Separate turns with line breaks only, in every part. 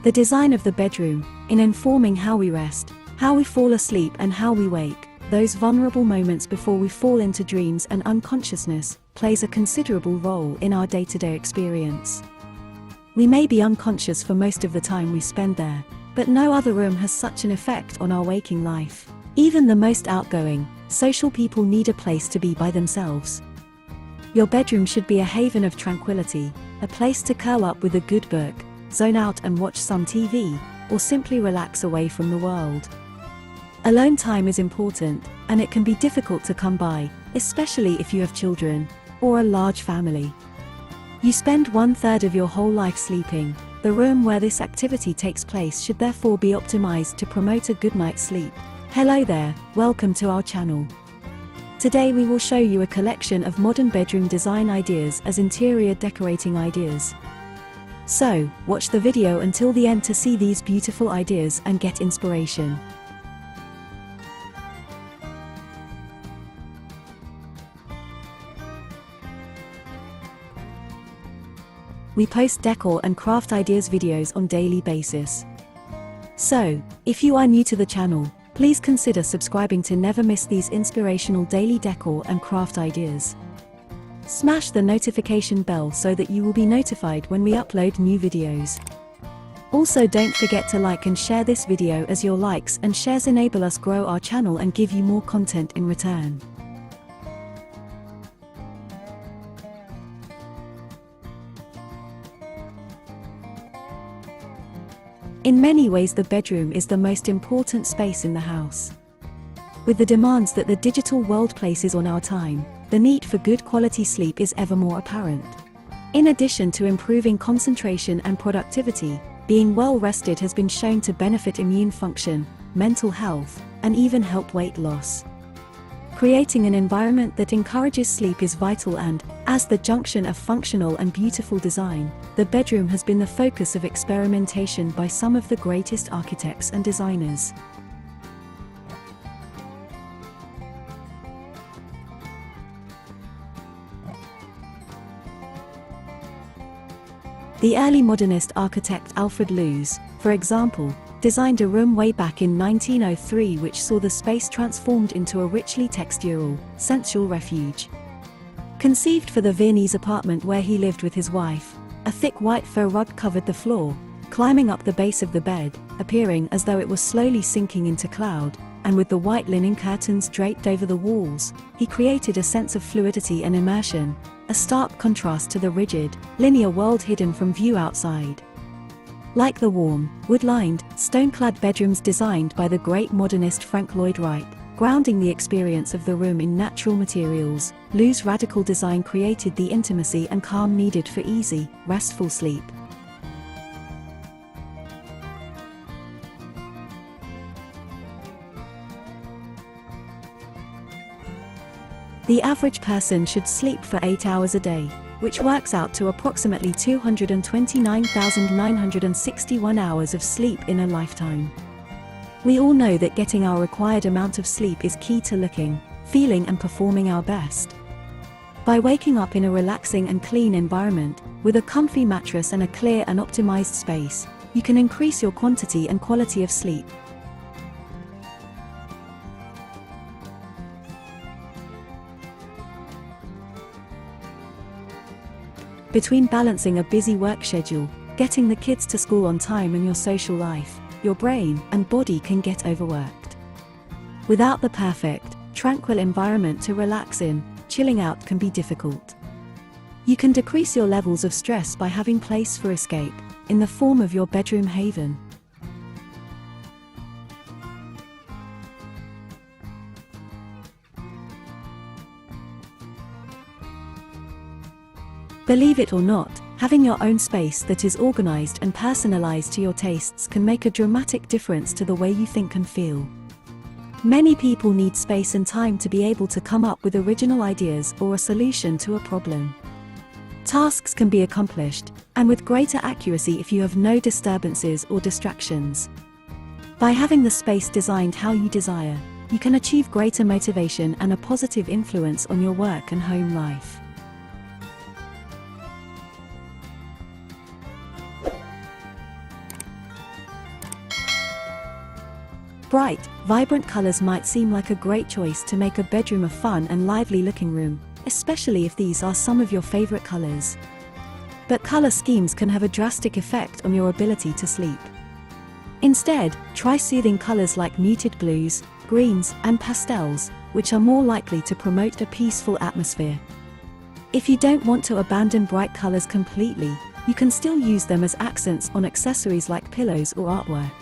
The design of the bedroom, in informing how we rest, how we fall asleep and how we wake, those vulnerable moments before we fall into dreams and unconsciousness, plays a considerable role in our day-to-day experience. We may be unconscious for most of the time we spend there, but no other room has such an effect on our waking life. Even the most outgoing, social people need a place to be by themselves. Your bedroom should be a haven of tranquility, a place to curl up with a good book, zone out and watch some TV, or simply relax away from the world. Alone time is important, and it can be difficult to come by, especially if you have children, or a large family. You spend 1/3 of your whole life sleeping. The room where this activity takes place should therefore be optimized to promote a good night's sleep. Hello there, welcome to our channel. Today we will show you a collection of modern bedroom design ideas as interior decorating ideas. So, watch the video until the end to see these beautiful ideas and get inspiration. We post decor and craft ideas videos on daily basis. So, if you are new to the channel, please consider subscribing to never miss these inspirational daily decor and craft ideas. Smash the notification bell so that you will be notified when we upload new videos. Also, don't forget to like and share this video, as your likes and shares enable us grow our channel and give you more content in return. In many ways, the bedroom is the most important space in the house. With the demands that the digital world places on our time, the need for good quality sleep is ever more apparent. In addition to improving concentration and productivity, being well rested has been shown to benefit immune function, mental health, and even help weight loss. Creating an environment that encourages sleep is vital, and, as the junction of functional and beautiful design, the bedroom has been the focus of experimentation by some of the greatest architects and designers. The early modernist architect Alfred Loos, for example, designed a room way back in 1903 which saw the space transformed into a richly textural, sensual refuge. Conceived for the Viennese apartment where he lived with his wife, a thick white fur rug covered the floor, climbing up the base of the bed, appearing as though it was slowly sinking into cloud, and with the white linen curtains draped over the walls, he created a sense of fluidity and immersion, a stark contrast to the rigid, linear world hidden from view outside. Like the warm, wood-lined, stone-clad bedrooms designed by the great modernist Frank Lloyd Wright, grounding the experience of the room in natural materials, Loos' radical design created the intimacy and calm needed for easy, restful sleep. The average person should sleep for 8 hours a day, which works out to approximately 229,961 hours of sleep in a lifetime. We all know that getting our required amount of sleep is key to looking, feeling and performing our best. By waking up in a relaxing and clean environment, with a comfy mattress and a clear and optimized space, you can increase your quantity and quality of sleep. Between balancing a busy work schedule, getting the kids to school on time and your social life, your brain and body can get overworked. Without the perfect, tranquil environment to relax in, chilling out can be difficult. You can decrease your levels of stress by having place for escape, in the form of your bedroom haven. Believe it or not, having your own space that is organized and personalized to your tastes can make a dramatic difference to the way you think and feel. Many people need space and time to be able to come up with original ideas or a solution to a problem. Tasks can be accomplished, and with greater accuracy, if you have no disturbances or distractions. By having the space designed how you desire, you can achieve greater motivation and a positive influence on your work and home life. Bright, vibrant colors might seem like a great choice to make a bedroom a fun and lively looking room, especially if these are some of your favorite colors. But color schemes can have a drastic effect on your ability to sleep. Instead, try soothing colors like muted blues, greens, and pastels, which are more likely to promote a peaceful atmosphere. If you don't want to abandon bright colors completely, you can still use them as accents on accessories like pillows or artwork.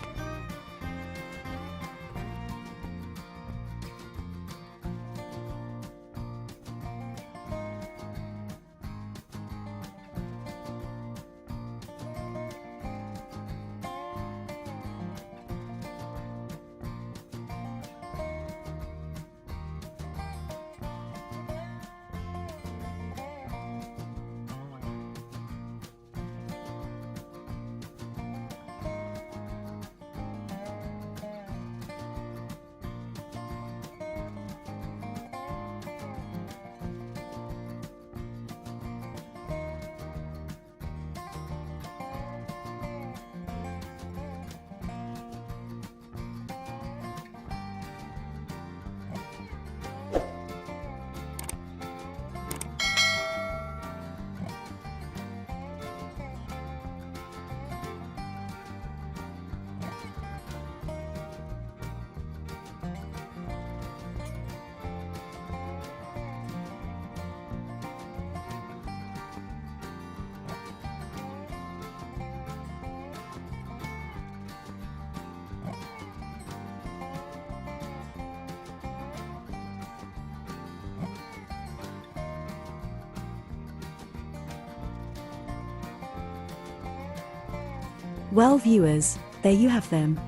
Well viewers, there you have them.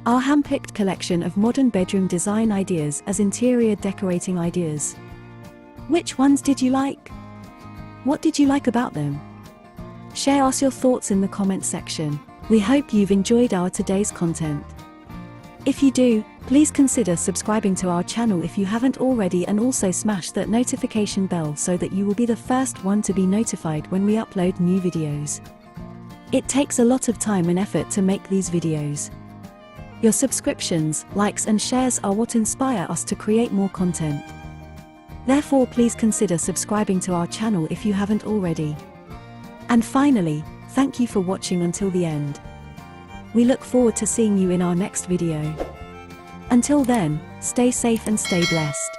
Our hand-picked collection of modern bedroom design ideas as interior decorating ideas. Which ones did you like? What did you like about them? Share us your thoughts in the comment section. We hope you've enjoyed our today's content. If you do, please consider subscribing to our channel if you haven't already, and also smash that notification bell so that you will be the first one to be notified when we upload new videos. It takes a lot of time and effort to make these videos. Your subscriptions, likes and shares are what inspire us to create more content. Therefore, please consider subscribing to our channel if you haven't already. And finally, thank you for watching until the end. We look forward to seeing you in our next video. Until then, stay safe and stay blessed.